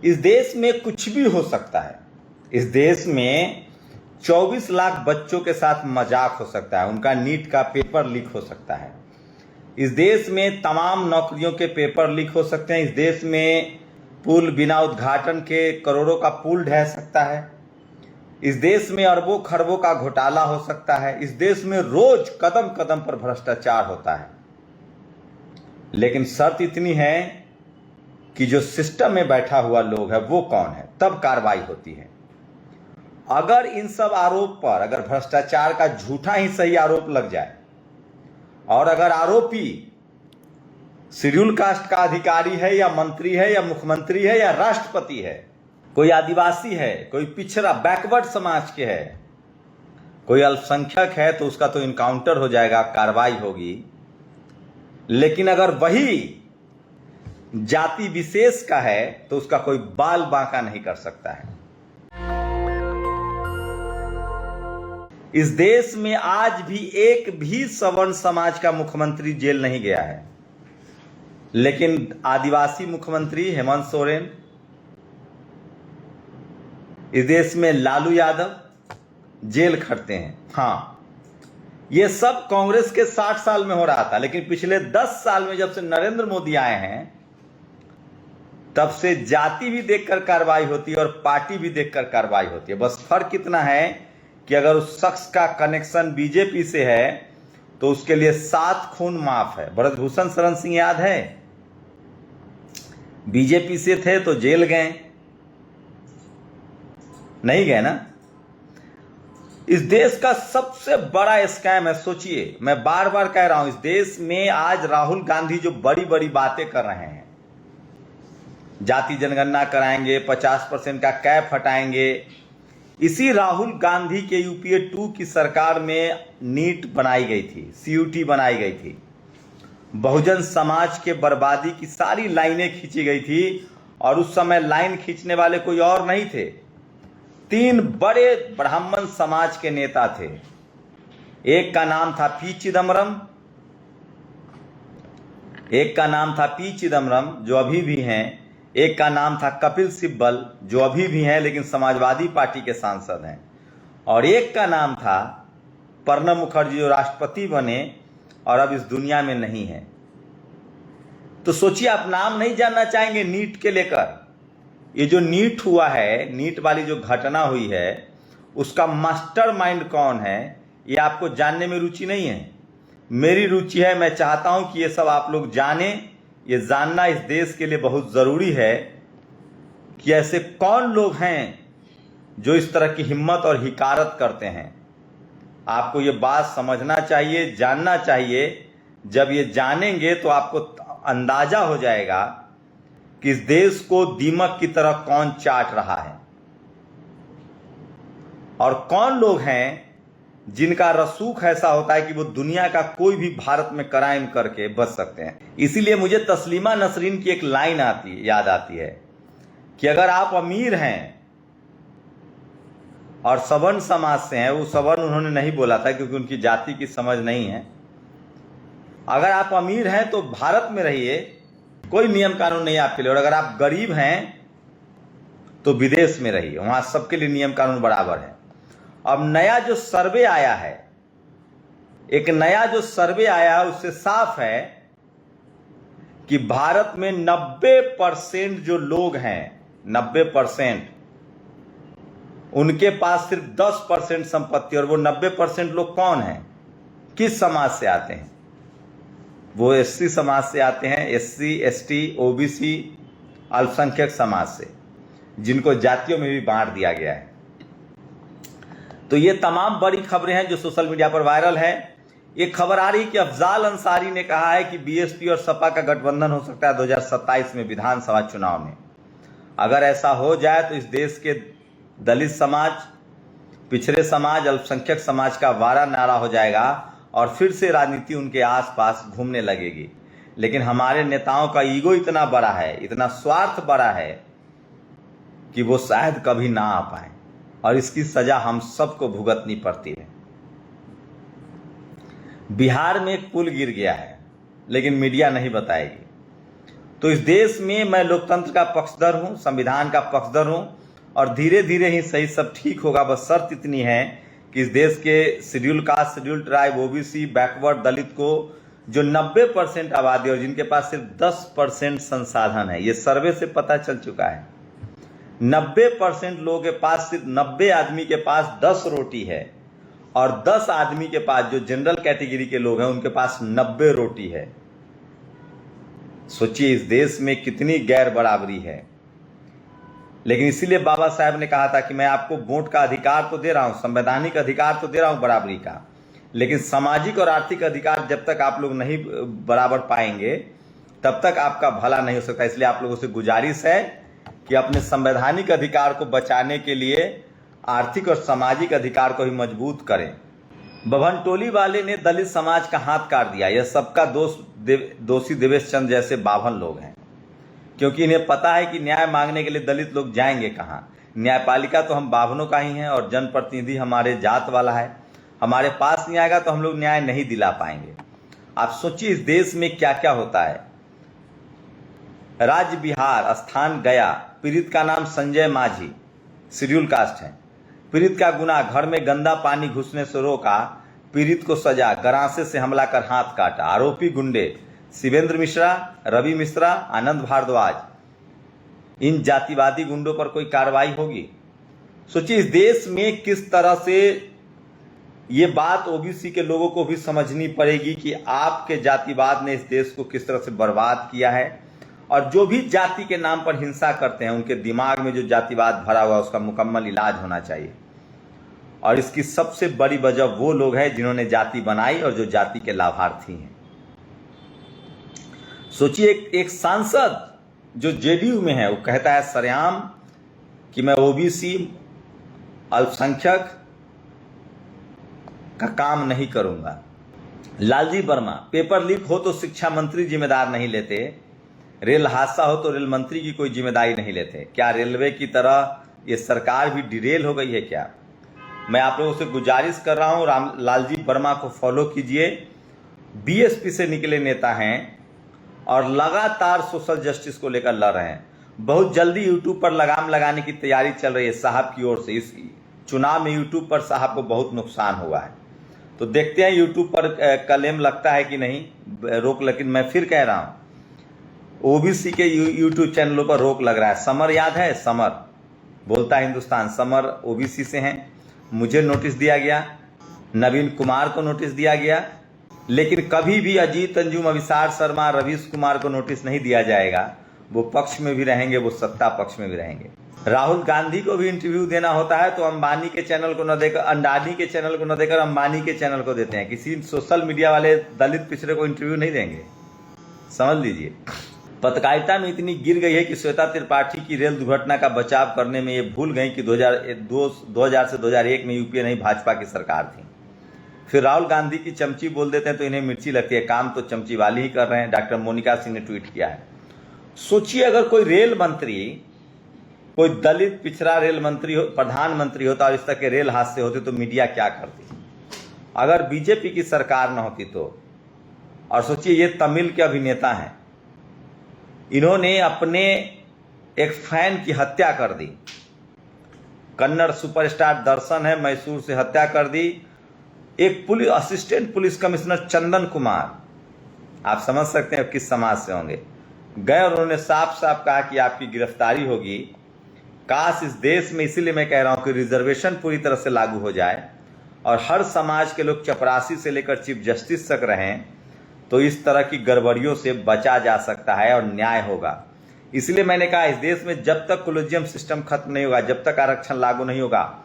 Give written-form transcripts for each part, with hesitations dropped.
इस देश में कुछ भी हो सकता है। इस देश में 24 लाख बच्चों के साथ मजाक हो सकता है, उनका नीट का पेपर लीक हो सकता है। इस देश में तमाम नौकरियों के पेपर लीक हो सकते हैं। इस देश में पुल बिना उद्घाटन के करोड़ों का पुल ढह सकता है। इस देश में अरबों खरबों का घोटाला हो सकता है। इस देश में रोज कदम कदम पर भ्रष्टाचार होता है। लेकिन शर्त इतनी है कि जो सिस्टम में बैठा हुआ लोग है वो कौन है, तब कार्रवाई होती है। अगर इन सब आरोप पर, अगर भ्रष्टाचार का झूठा ही सही आरोप लग जाए और अगर आरोपी शेड्यूल कास्ट का अधिकारी है या मंत्री है या मुख्यमंत्री है या राष्ट्रपति है, कोई आदिवासी है, कोई पिछड़ा बैकवर्ड समाज के है, कोई अल्पसंख्यक है, तो उसका तो इनकाउंटर हो जाएगा, कार्रवाई होगी। लेकिन अगर वही जाति विशेष का है तो उसका कोई बाल बांका नहीं कर सकता है। इस देश में आज भी एक भी सवर्ण समाज का मुख्यमंत्री जेल नहीं गया है, लेकिन आदिवासी मुख्यमंत्री हेमंत सोरेन, इस देश में लालू यादव जेल खटते हैं। हाँ, ये सब कांग्रेस के 60 साल में हो रहा था, लेकिन पिछले 10 साल में जब से नरेंद्र मोदी आए हैं तब से जाति भी देखकर कार्रवाई होती है और पार्टी भी देखकर कार्रवाई होती है। बस फर्क इतना है कि अगर उस शख्स का कनेक्शन बीजेपी से है तो उसके लिए 7 खून माफ है। ब्रजभूषण शरण सिंह याद है, बीजेपी से थे तो जेल गए, नहीं गए ना। इस देश का सबसे बड़ा स्कैम है, सोचिए, मैं बार बार कह रहा हूं, इस देश में आज राहुल गांधी जो बड़ी बड़ी बातें कर रहे हैं, जाति जनगणना कराएंगे, 50% का कैप हटाएंगे, इसी राहुल गांधी के यूपीए 2 की सरकार में नीट बनाई गई थी, सीयूटी बनाई गई थी, बहुजन समाज के बर्बादी की सारी लाइनें खींची गई थी। और उस समय लाइन खींचने वाले कोई और नहीं थे, 3 बड़े ब्राह्मण समाज के नेता थे। एक का नाम था पी चिदम्बरम, एक का नाम था पी चिदम्बरम जो अभी भी हैं, एक का नाम था कपिल सिब्बल जो अभी भी हैं लेकिन समाजवादी पार्टी के सांसद हैं, और एक का नाम था प्रणब मुखर्जी जो राष्ट्रपति बने और अब इस दुनिया में नहीं है। तो सोचिए, आप नाम नहीं जानना चाहेंगे नीट के लेकर। ये जो नीट हुआ है, नीट वाली जो घटना हुई है, उसका मास्टरमाइंड कौन है, ये आपको जानने में रुचि नहीं है। मेरी रुचि है, मैं चाहता हूं कि ये सब आप लोग जानें। ये जानना इस देश के लिए बहुत जरूरी है कि ऐसे कौन लोग हैं जो इस तरह की हिम्मत और हिकारत करते हैं। आपको ये बात समझना चाहिए, जानना चाहिए। जब ये जानेंगे तो आपको अंदाजा हो जाएगा कि इस देश को दीमक की तरह कौन चाट रहा है और कौन लोग हैं जिनका रसूख ऐसा होता है कि वो दुनिया का कोई भी भारत में क्राइम करके बच सकते हैं। इसीलिए मुझे तस्लीमा नसरीन की एक लाइन याद आती है कि अगर आप अमीर हैं और सवर्ण समाज से हैं, वो सवर्ण उन्होंने नहीं बोला था क्योंकि उनकी जाति की समझ नहीं है, अगर आप अमीर हैं तो भारत में रहिए, कोई नियम कानून नहीं आपके लिए, और अगर आप गरीब हैं तो विदेश में रहिए, वहां सबके लिए नियम कानून बराबर है। अब नया जो सर्वे आया है, एक नया जो सर्वे आया है, उससे साफ है कि भारत में 90% जो लोग हैं, 90%, उनके पास सिर्फ 10% संपत्ति। और वो 90% लोग कौन हैं, किस समाज से आते हैं? वो एससी समाज से आते हैं, एससी, एसटी, ओबीसी, अल्पसंख्यक समाज से, जिनको जातियों में भी बांट दिया गया है। तो ये तमाम बड़ी खबरें हैं जो सोशल मीडिया पर वायरल है। एक खबर आ रही कि अफजाल अंसारी ने कहा है कि बीएसपी और सपा का गठबंधन हो सकता है 2027 में विधानसभा चुनाव में। अगर ऐसा हो जाए तो इस देश के दलित समाज, पिछड़े समाज, अल्पसंख्यक समाज का वारा नारा हो जाएगा और फिर से राजनीति उनके आसपास घूमने लगेगी। लेकिन हमारे नेताओं का ईगो इतना बड़ा है, इतना स्वार्थ बड़ा है कि वो शायद कभी ना आ पाए और इसकी सजा हम सबको भुगतनी पड़ती है। बिहार में एक पुल गिर गया है लेकिन मीडिया नहीं बताएगी। तो इस देश में मैं लोकतंत्र का पक्षधर हूं, संविधान का पक्षधर हूं, और धीरे धीरे ही सही सब ठीक होगा। बस शर्त इतनी है कि इस देश के schedule caste, schedule tribe, OBC, backward, Dalit को जो 90% आबादी और जिनके पास सिर्फ 10% संसाधन है, ये सर्वे से पता चल चुका है। 90% लोगों के पास, सिर्फ 90 आदमी के पास 10 रोटी है, और 10 आदमी के पास, जो जनरल कैटेगरी के लोग हैं, उनके पास 90 रोटी है। सोचिए इस देश में कितनी गैर बराबरी है। लेकिन इसीलिए बाबा साहब ने कहा था कि मैं आपको वोट का अधिकार तो दे रहा हूं, संवैधानिक अधिकार तो दे रहा हूं बराबरी का, लेकिन सामाजिक और आर्थिक अधिकार जब तक आप लोग नहीं बराबर पाएंगे तब तक आपका भला नहीं हो सकता। इसलिए आप लोगों से गुजारिश है कि अपने संवैधानिक अधिकार को बचाने के लिए आर्थिक और सामाजिक अधिकार को ही मजबूत करें। बभनटोली वाले ने दलित समाज का हाथ काट दिया। यह सबका दोषी देवेश चंद्र जैसे बाभन लोग हैं, क्योंकि इन्हें पता है कि न्याय मांगने के लिए दलित लोग जाएंगे कहां। न्यायपालिका तो हम बाभनों का ही है और जनप्रतिनिधि हमारे जात वाला है। हमारे पास नहीं आएगा तो हम लोग न्याय नहीं दिला पाएंगे। आप सोचिए इस देश में क्या क्या होता है। राज्य बिहार, स्थान गया, पीड़ित का नाम संजय माझी, शेड्यूल कास्ट है। पीड़ित का गुनाह, घर में गंदा पानी घुसने से रोका, पीड़ित को सजा, गरासे से हमला कर हाथ काटा। आरोपी गुंडे शिवेंद्र मिश्रा, रवि मिश्रा, आनंद भारद्वाज। इन जातिवादी गुंडों पर कोई कार्रवाई होगी? सोचिए इस देश में किस तरह से ये बात ओबीसी के लोगों को भी समझनी पड़ेगी कि आपके जातिवाद ने इस देश को किस तरह से बर्बाद किया है, और जो भी जाति के नाम पर हिंसा करते हैं उनके दिमाग में जो जातिवाद भरा हुआ है उसका मुकम्मल इलाज होना चाहिए। और इसकी सबसे बड़ी वजह वो लोग हैं जिन्होंने जाति बनाई और जो जाति के लाभार्थी हैं। सोचिए एक सांसद जो जेडीयू में है वो कहता है सरेआम कि मैं ओबीसी, अल्पसंख्यक का काम नहीं करूंगा। लालजी वर्मा, पेपर लीक हो तो शिक्षा मंत्री जिम्मेदार नहीं लेते, रेल हादसा हो तो रेल मंत्री की कोई जिम्मेदारी नहीं लेते। क्या रेलवे की तरह ये सरकार भी डिरेल हो गई है क्या? मैं आप लोगों से गुजारिश कर रहा हूं, लालजी वर्मा को फॉलो कीजिए। बीएसपी से निकले नेता हैं और लगातार सोशल जस्टिस को लेकर लड़ रहे हैं। बहुत जल्दी यूट्यूब पर लगाम लगाने की तैयारी चल रही है साहब की ओर से। इस चुनाव में यूट्यूब पर साहब को बहुत नुकसान हुआ है, तो देखते हैं यूट्यूब पर क्लेम लगता है कि नहीं रोक। लेकिन मैं फिर कह रहा हूं ओबीसी के यूट्यूब चैनलों पर रोक लग रहा है। समर याद है? समर बोलता हिंदुस्तान, समर ओबीसी से हैं। मुझे नोटिस दिया गया, नवीन कुमार को नोटिस दिया गया, लेकिन कभी भी अजीत अंजुम, अविसार शर्मा, रवीश कुमार को नोटिस नहीं दिया जाएगा। वो पक्ष में भी रहेंगे, वो सत्ता पक्ष में भी रहेंगे। राहुल गांधी को भी इंटरव्यू देना होता है तो अंबानी के चैनल को न देकर, अंडानी के चैनल को न देकर अंबानी के चैनल को देते हैं। किसी सोशल मीडिया वाले दलित पिछड़े को इंटरव्यू नहीं देंगे, समझ लीजिए। पत्रकारिता में इतनी गिर गई है कि श्वेता त्रिपाठी की रेल दुर्घटना का बचाव करने में ये भूल गई कि 2000 से 2001 में यूपीए नहीं भाजपा की सरकार थी। फिर राहुल गांधी की चमची बोल देते हैं तो इन्हें मिर्ची लगती है। काम तो चमची वाली ही कर रहे हैं। डॉक्टर मोनिका सिंह ने ट्वीट किया है। सोचिए अगर कोई रेल मंत्री, कोई दलित पिछड़ा रेल मंत्री हो, प्रधानमंत्री होता और इस तरह के रेल हादसे होते तो मीडिया क्या करती? अगर बीजेपी की सरकार न होती तो। और सोचिए ये तमिल के अभिनेता हैं, इन्होंने अपने एक फैन की हत्या कर दी। कन्नड़ सुपरस्टार दर्शन है, मैसूर से हत्या कर दी। एक assistant police commissioner Chandan Kumar, आप समझ सकते हैं किस समाज से होंगे, गए और उन्होंने साफ साफ कहा कि आपकी गिरफ्तारी होगी। काश इस देश में, इसीलिए मैं कह रहा हूं कि रिजर्वेशन पूरी तरह से लागू हो जाए और हर समाज के लोग चपरासी से लेकर चीफ जस्टिस तक रहें, तो इस तरह की गड़बड़ियों से बचा जा सकता है और न्याय होगा। इसलिए मैंने कहा इस देश में जब तक कोलिजियम सिस्टम खत्म नहीं होगा, जब तक आरक्षण लागू नहीं होगा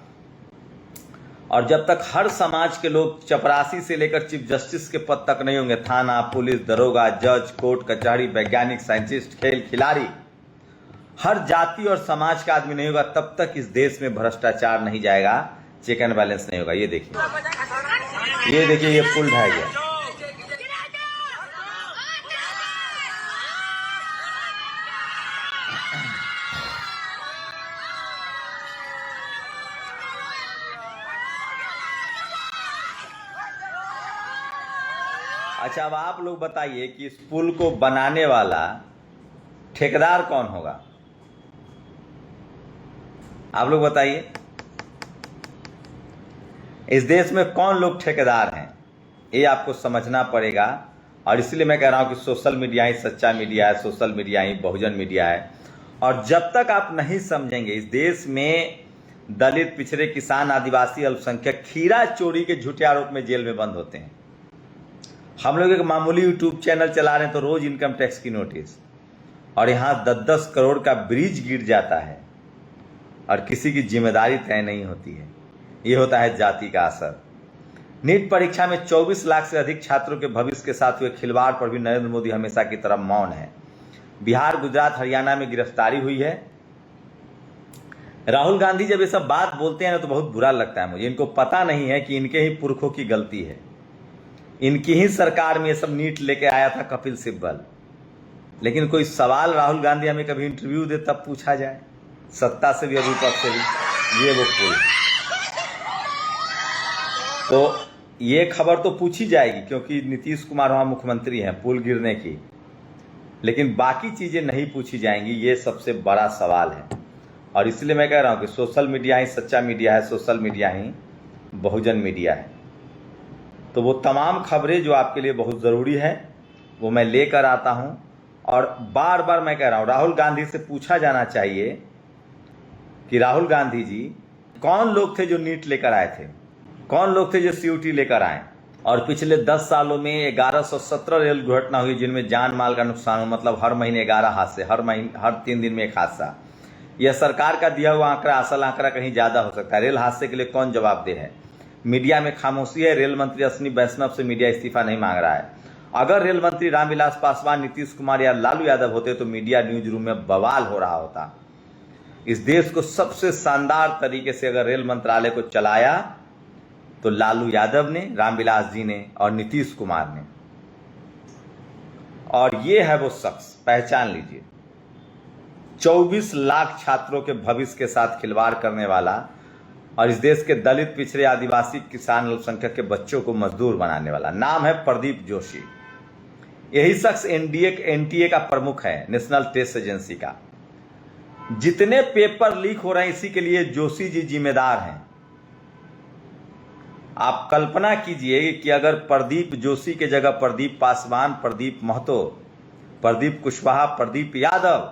और जब तक हर समाज के लोग चपरासी से लेकर चीफ जस्टिस के पद तक नहीं होंगे, थाना, पुलिस, दरोगा, जज, कोर्ट कचहरी, वैज्ञानिक, साइंटिस्ट, खेल खिलाड़ी, हर जाति और समाज का आदमी नहीं होगा, तब तक इस देश में भ्रष्टाचार नहीं जाएगा, चेक एंड बैलेंस नहीं होगा। ये देखिए ये पुल ढह गया। अच्छा अब आप लोग बताइए कि इस पुल को बनाने वाला ठेकेदार कौन होगा? आप लोग बताइए, इस देश में कौन लोग ठेकेदार हैं, ये आपको समझना पड़ेगा। और इसलिए मैं कह रहा हूं कि सोशल मीडिया ही सच्चा मीडिया है, सोशल मीडिया ही बहुजन मीडिया है। और जब तक आप नहीं समझेंगे, इस देश में दलित, पिछड़े, किसान, आदिवासी, अल्पसंख्यक खीरा चोरी के झूठे आरोप में जेल में बंद होते हैं। हम लोग एक मामूली यूट्यूब चैनल चला रहे हैं तो रोज इनकम टैक्स की नोटिस, और यहां 10-10 करोड़ का ब्रिज गिर जाता है और किसी की जिम्मेदारी तय नहीं होती है। ये होता है जाति का असर। नीट परीक्षा में 24 लाख से अधिक छात्रों के भविष्य के साथ हुए खिलवाड़ पर भी नरेंद्र मोदी हमेशा की तरह मौन है। बिहार, गुजरात, हरियाणा में गिरफ्तारी हुई है। राहुल गांधी जब ये सब बात बोलते हैं ना तो बहुत बुरा लगता है मुझे। इनको पता नहीं है कि इनके ही पुरखों की गलती है। इनकी ही सरकार में ये सब नीट लेके आया था कपिल सिब्बल। लेकिन कोई सवाल राहुल गांधी हमें कभी इंटरव्यू दे तब पूछा जाए, सत्ता से भी और विपक्ष से भी। ये वो पुल, तो ये खबर तो पूछी जाएगी क्योंकि नीतीश कुमार वहां मुख्यमंत्री हैं, पुल गिरने की। लेकिन बाकी चीजें नहीं पूछी जाएंगी, ये सबसे बड़ा सवाल है। और इसलिए मैं कह रहा हूं कि सोशल मीडिया ही सच्चा मीडिया है, सोशल मीडिया ही बहुजन मीडिया है। तो वो तमाम खबरें जो आपके लिए बहुत ज़रूरी है वो मैं लेकर आता हूं। और बार बार मैं कह रहा हूं, राहुल गांधी से पूछा जाना चाहिए कि राहुल गांधी जी, कौन लोग थे जो नीट लेकर आए थे, कौन लोग थे जो सीयूटी लेकर आए। और पिछले 10 सालों में 1117 रेल दुर्घटना हुई जिनमें जान माल का नुकसान हो, मतलब हर महीने 11 हादसे, हर 3 दिन में एक हादसा। यह सरकार का दिया हुआ आंकड़ा, असल आंकड़ा कहीं ज़्यादा हो सकता है। रेल हादसे के लिए कौन जवाबदेह है? मीडिया में खामोशी है। रेल मंत्री अश्विनी वैष्णव से मीडिया इस्तीफा नहीं मांग रहा है। अगर रेल मंत्री रामविलास पासवान, नीतीश कुमार या लालू यादव होते तो मीडिया न्यूज रूम में बवाल हो रहा होता। इस देश को सबसे शानदार तरीके से अगर रेल मंत्रालय को चलाया तो लालू यादव ने, रामविलास जी ने और नीतीश कुमार ने। और ये है वो शख्स, पहचान लीजिए, 24 लाख छात्रों के भविष्य के साथ खिलवाड़ करने वाला और इस देश के दलित, पिछड़े, आदिवासी, किसान, अल्पसंख्यक के बच्चों को मजदूर बनाने वाला। नाम है प्रदीप जोशी। यही शख्स एनटीए का प्रमुख है, नेशनल टेस्ट एजेंसी का। जितने पेपर लीक हो रहे हैं इसी के लिए जोशी जी जिम्मेदार हैं। आप कल्पना कीजिए कि अगर प्रदीप जोशी के जगह प्रदीप पासवान, प्रदीप महतो, प्रदीप कुशवाहा, प्रदीप यादव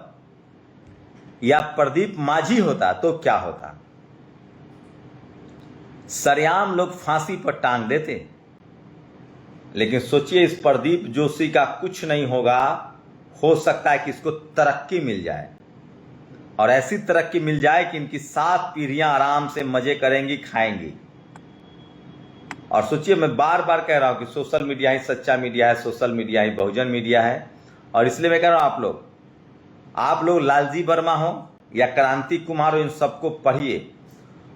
या प्रदीप माझी होता तो क्या होता? सरेआम लोग फांसी पर टांग देते। लेकिन सोचिए, इस प्रदीप जोशी का कुछ नहीं होगा। हो सकता है कि इसको तरक्की मिल जाए, और ऐसी तरक्की मिल जाए कि इनकी 7 पीढ़ियां आराम से मजे करेंगी, खाएंगी। और सोचिए, मैं बार बार कह रहा हूं कि सोशल मीडिया ही सच्चा मीडिया है, सोशल मीडिया ही बहुजन मीडिया है। और इसलिए मैं कह रहा हूं, आप लोग लालजी वर्मा हो या क्रांति कुमार हो, इन सबको पढ़िए।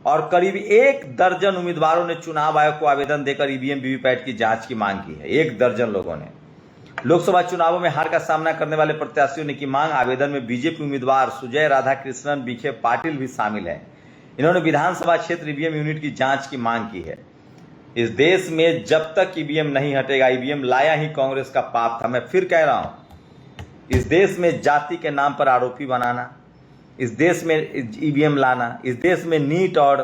और करीब 1 दर्जन उम्मीदवारों ने चुनाव आयोग को आवेदन देकर ईवीएम वीवीपैट की जांच की मांग की है। 1 दर्जन लोगों ने। लोकसभा चुनावों में हार का सामना करने वाले प्रत्याशियों ने की मांग। आवेदन में बीजेपी उम्मीदवार सुजय राधाकृष्णन, बीखे पाटिल भी शामिल है। इन्होंने विधानसभा क्षेत्र ईवीएम यूनिट की जांच की मांग की है। इस देश में जब तक ईवीएम नहीं हटेगा, ईवीएम लाया ही कांग्रेस का पाप था। मैं फिर कह रहा हूं, इस देश में जाति के नाम पर आरोपी बनाना, इस देश में ईवीएम लाना, इस देश में नीट और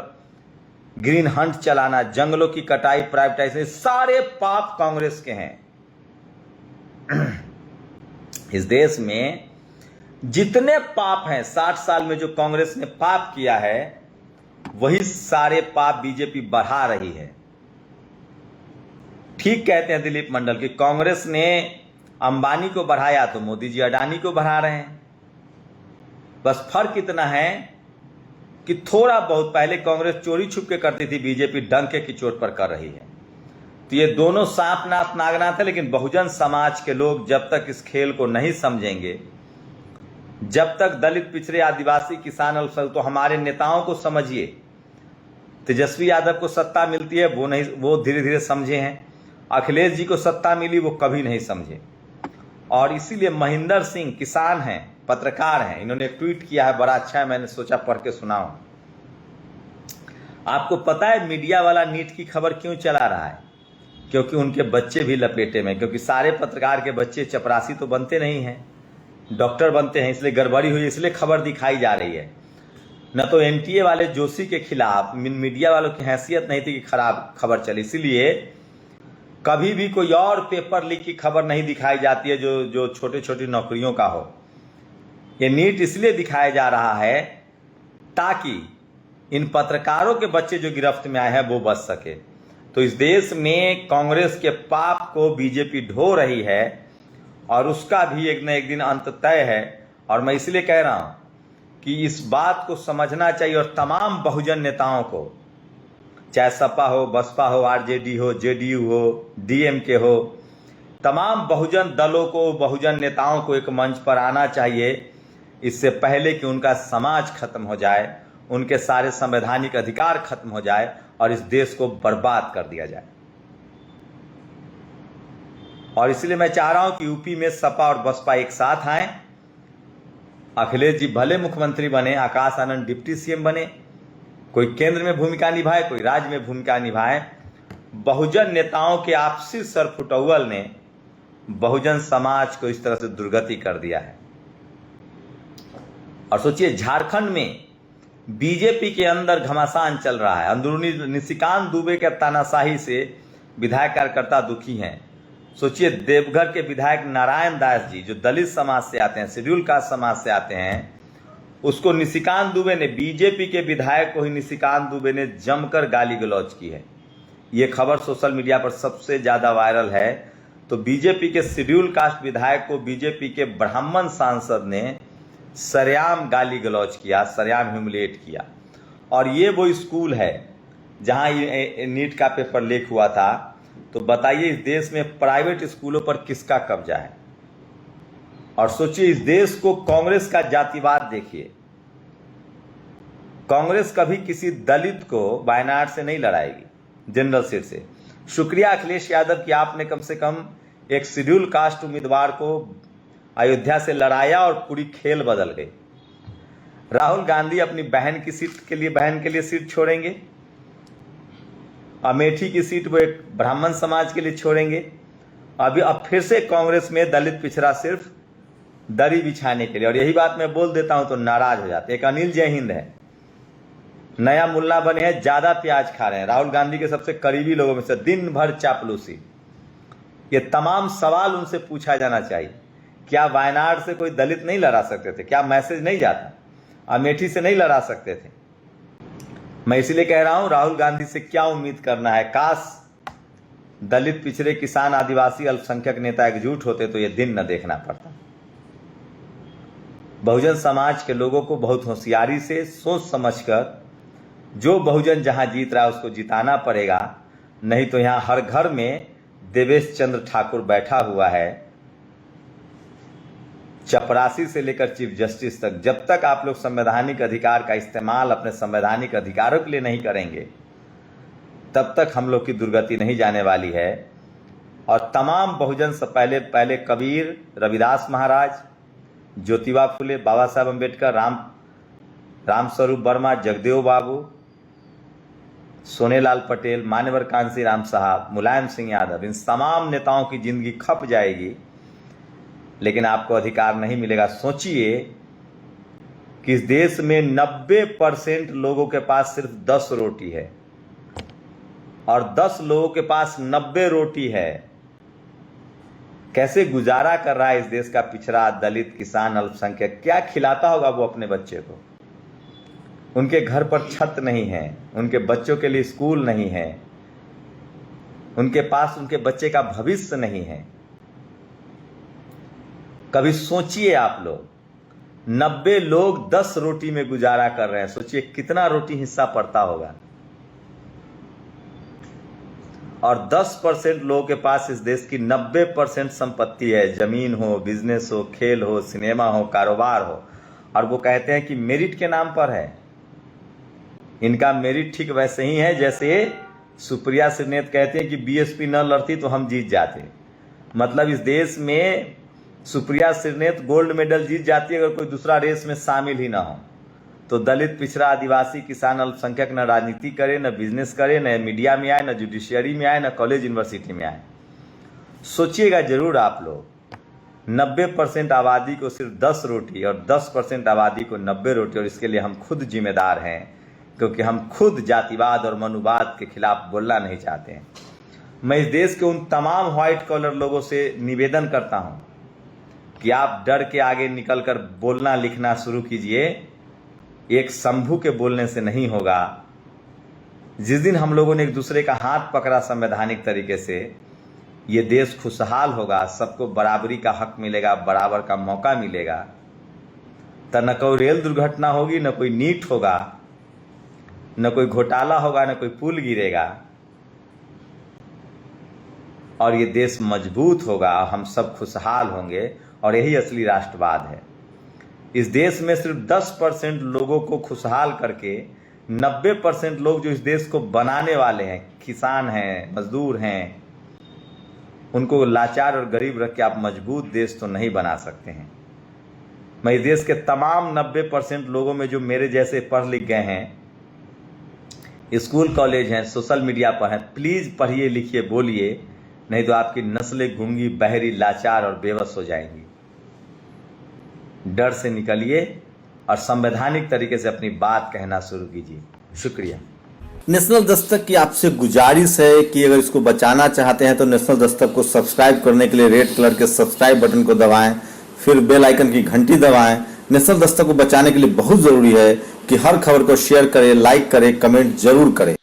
ग्रीन हंट चलाना, जंगलों की कटाई, प्राइवेटाइजेशन, सारे पाप कांग्रेस के हैं। इस देश में जितने पाप हैं, 60 साल में जो कांग्रेस ने पाप किया है, वही सारे पाप बीजेपी बढ़ा रही है। ठीक कहते हैं दिलीप मंडल कि कांग्रेस ने अंबानी को बढ़ाया तो मोदी जी अडानी को बढ़ा रहे हैं। बस फर्क इतना है कि थोड़ा बहुत पहले कांग्रेस चोरी छुप के करती थी, बीजेपी डंके की चोट पर कर रही है। तो ये दोनों सांप नाथ नागनाथ है। लेकिन बहुजन समाज के लोग जब तक इस खेल को नहीं समझेंगे, जब तक दलित, पिछड़े, आदिवासी, किसान, अल्पसंख्यक, तो हमारे नेताओं को समझिए। तेजस्वी यादव को सत्ता मिलती है, वो धीरे धीरे समझे हैं। अखिलेश जी को सत्ता मिली, वो कभी नहीं समझे। और इसीलिए महेंद्र सिंह किसान हैं, पत्रकार हैं, इन्होंने ट्वीट किया है, बड़ा अच्छा है, मैंने सोचा पढ़ के सुनाऊं। आपको पता है मीडिया वाला नीट की खबर क्यों चला रहा है? क्योंकि उनके बच्चे भी लपेटे में, क्योंकि सारे पत्रकार के बच्चे चपरासी तो बनते नहीं हैं। डॉक्टर बनते हैं, इसलिए गड़बड़ी हुई, इसलिए खबर दिखाई जा रही है। न तो एनटीए वाले जोशी के खिलाफ मीडिया वालों की हैसियत नहीं थी कि खराब खबर चली, इसीलिए कभी भी कोई और पेपर लीक की खबर नहीं दिखाई जाती है जो छोटी छोटी नौकरियों का हो। ये नीट इसलिए दिखाया जा रहा है ताकि इन पत्रकारों के बच्चे जो गिरफ्त में आए हैं वो बच सके। तो इस देश में कांग्रेस के पाप को बीजेपी ढो रही है और उसका भी एक न एक दिन अंत तय है। और मैं इसलिए कह रहा हूं कि इस बात को समझना चाहिए और तमाम बहुजन नेताओं को, चाहे सपा हो, बसपा हो, आरजेडी हो, जेडीयू हो, डीएमके हो, तमाम बहुजन दलों को, बहुजन नेताओं को एक मंच पर आना चाहिए इससे पहले कि उनका समाज खत्म हो जाए, उनके सारे संवैधानिक अधिकार खत्म हो जाए और इस देश को बर्बाद कर दिया जाए। और इसलिए मैं चाह रहा हूं कि यूपी में सपा और बसपा एक साथ आए। अखिलेश जी भले मुख्यमंत्री बने, आकाश आनंद डिप्टी सीएम बने, कोई केंद्र में भूमिका निभाए, कोई राज्य में भूमिका निभाए। बहुजन नेताओं के आपसी सरफुटौल ने बहुजन समाज को इस तरह से दुर्गति कर दिया है। और सोचिए, झारखंड में बीजेपी के अंदर घमासान चल रहा है। अंदरूनी निशिकांत दुबे के तानाशाही से विधायक कार्यकर्ता दुखी हैं। सोचिए, देवघर के विधायक नारायण दास जी जो दलित समाज से आते हैं, शेड्यूल कास्ट समाज से आते हैं, उसको निशिकांत दुबे ने, बीजेपी के विधायक को ही निशिकांत दुबे ने जमकर गाली गलौज की है। ये खबर सोशल मीडिया पर सबसे ज्यादा वायरल है। तो बीजेपी के शेड्यूल कास्ट विधायक को बीजेपी के ब्राह्मण सांसद ने सरेआम गाली गलौज किया, सरेआम ह्यूमिलेट किया। और ये वो स्कूल है जहां नीट का पेपर लीक हुआ था। तो बताइए, इस देश में प्राइवेट स्कूलों पर किसका कब्जा है? और सोचिए, इस देश को कांग्रेस का जातिवाद देखिए। कांग्रेस कभी किसी दलित को वायनाड से नहीं लड़ाएगी, जनरल सीट से। शुक्रिया अखिलेश यादव कि आपने कम से कम एक शेड्यूल कास्ट उम्मीदवार को अयोध्या से लड़ाया और पूरी खेल बदल गई। राहुल गांधी अपनी बहन के लिए सीट छोड़ेंगे। अमेठी की सीट वो एक ब्राह्मण समाज के लिए छोड़ेंगे। अब फिर से कांग्रेस में दलित पिछड़ा सिर्फ दरी बिछाने के लिए। और यही बात मैं बोल देता हूं तो नाराज हो जाते। एक अनिल जय हिंद है, नया मुल्ला बने हैं, ज्यादा प्याज खा रहे हैं, राहुल गांधी के सबसे करीबी लोगों में से, दिन भर चापलूसी। ये तमाम सवाल उनसे पूछा जाना चाहिए। क्या वायनाड से कोई दलित नहीं लड़ा सकते थे? क्या मैसेज नहीं जाता? अमेठी से नहीं लड़ा सकते थे? मैं इसलिए कह रहा हूं, राहुल गांधी से क्या उम्मीद करना है। काश दलित, पिछड़े, किसान, आदिवासी, अल्पसंख्यक नेता एकजुट होते तो ये दिन न देखना पड़ता। बहुजन समाज के लोगों को बहुत होशियारी से, सोच समझकर, जो बहुजन जहां जीत रहा है उसको जिताना पड़ेगा। नहीं तो यहां हर घर में देवेश चंद्र ठाकुर बैठा हुआ है, चपरासी से लेकर चीफ जस्टिस तक। जब तक आप लोग संवैधानिक अधिकार का इस्तेमाल अपने संवैधानिक अधिकारों के लिए नहीं करेंगे, तब तक हम लोग की दुर्गति नहीं जाने वाली है। और तमाम बहुजन से पहले कबीर, रविदास महाराज, ज्योतिबा फुले, बाबा साहब अम्बेडकर, रामस्वरूप वर्मा, जगदेव बाबू, सोनेलाल पटेल, मान्यवर कांसी राम साहब, मुलायम सिंह यादव, इन तमाम नेताओं की जिंदगी खप जाएगी, लेकिन आपको अधिकार नहीं मिलेगा। सोचिए कि इस देश में 90% लोगों के पास सिर्फ 10 रोटी है और 10 लोगों के पास 90 रोटी है। कैसे गुजारा कर रहा है इस देश का पिछड़ा, दलित, किसान, अल्पसंख्यक? क्या खिलाता होगा वो अपने बच्चे को? उनके घर पर छत नहीं है, उनके बच्चों के लिए स्कूल नहीं है, उनके पास उनके बच्चे का भविष्य नहीं है। कभी सोचिए आप लोग, 90 लोग 10 रोटी में गुजारा कर रहे हैं। सोचिए कितना रोटी हिस्सा पड़ता होगा। और 10% लोगों के पास इस देश की 90% संपत्ति है, जमीन हो, बिजनेस हो, खेल हो, सिनेमा हो, कारोबार हो। और वो कहते हैं कि मेरिट के नाम पर है। इनका मेरिट ठीक वैसे ही है जैसे सुप्रिया श्रीनेत कहते हैं कि बीएसपी न लड़ती तो हम जीत जाते। मतलब इस देश में सुप्रिया श्रीनेत गोल्ड मेडल जीत जाती है अगर कोई दूसरा रेस में शामिल ही ना हो। तो दलित, पिछड़ा, आदिवासी, किसान, अल्पसंख्यक न राजनीति करे, न बिजनेस करे, न मीडिया में आए, न जुडिशियरी में आए, न कॉलेज यूनिवर्सिटी में आए। सोचिएगा जरूर आप लोग। 90% आबादी को सिर्फ 10 रोटी और 10% आबादी को 90 रोटी, और इसके लिए हम खुद जिम्मेदार हैं, क्योंकि हम खुद जातिवाद और मनुवाद के खिलाफ बोलना नहीं चाहते हैं। मैं इस देश के उन तमाम व्हाइट कॉलर लोगों से निवेदन करता हूं कि आप डर के आगे निकलकर बोलना लिखना शुरू कीजिए। एक शंभू के बोलने से नहीं होगा। जिस दिन हम लोगों ने एक दूसरे का हाथ पकड़ा संवैधानिक तरीके से, ये देश खुशहाल होगा, सबको बराबरी का हक मिलेगा, बराबर का मौका मिलेगा। तो न कोई रेल दुर्घटना होगी, न कोई नीट होगा, न कोई घोटाला होगा, न कोई पुल गिरेगा, और ये देश मजबूत होगा, हम सब खुशहाल होंगे, और यही असली राष्ट्रवाद है। इस देश में सिर्फ 10% लोगों को खुशहाल करके 90% लोग जो इस देश को बनाने वाले हैं, किसान हैं, मजदूर हैं, उनको लाचार और गरीब रख के आप मजबूत देश तो नहीं बना सकते हैं। मैं इस देश के तमाम 90% लोगों में जो मेरे जैसे पढ़ लिख गए हैं, स्कूल कॉलेज हैं, सोशल मीडिया पर हैं, प्लीज पढ़िए लिखिए बोलिए, नहीं तो आपकी नस्लें गूंगी बहरी लाचार और बेबस हो जाएंगी। डर से निकलिए और संवैधानिक तरीके से अपनी बात कहना शुरू कीजिए। शुक्रिया। नेशनल दस्तक की आपसे गुजारिश है कि अगर इसको बचाना चाहते हैं तो नेशनल दस्तक को सब्सक्राइब करने के लिए रेड कलर के सब्सक्राइब बटन को दबाएं, फिर बेल आइकन की घंटी दबाएं। नेशनल दस्तक को बचाने के लिए बहुत जरूरी है कि हर खबर को शेयर करें, लाइक करें, कमेंट जरूर करें।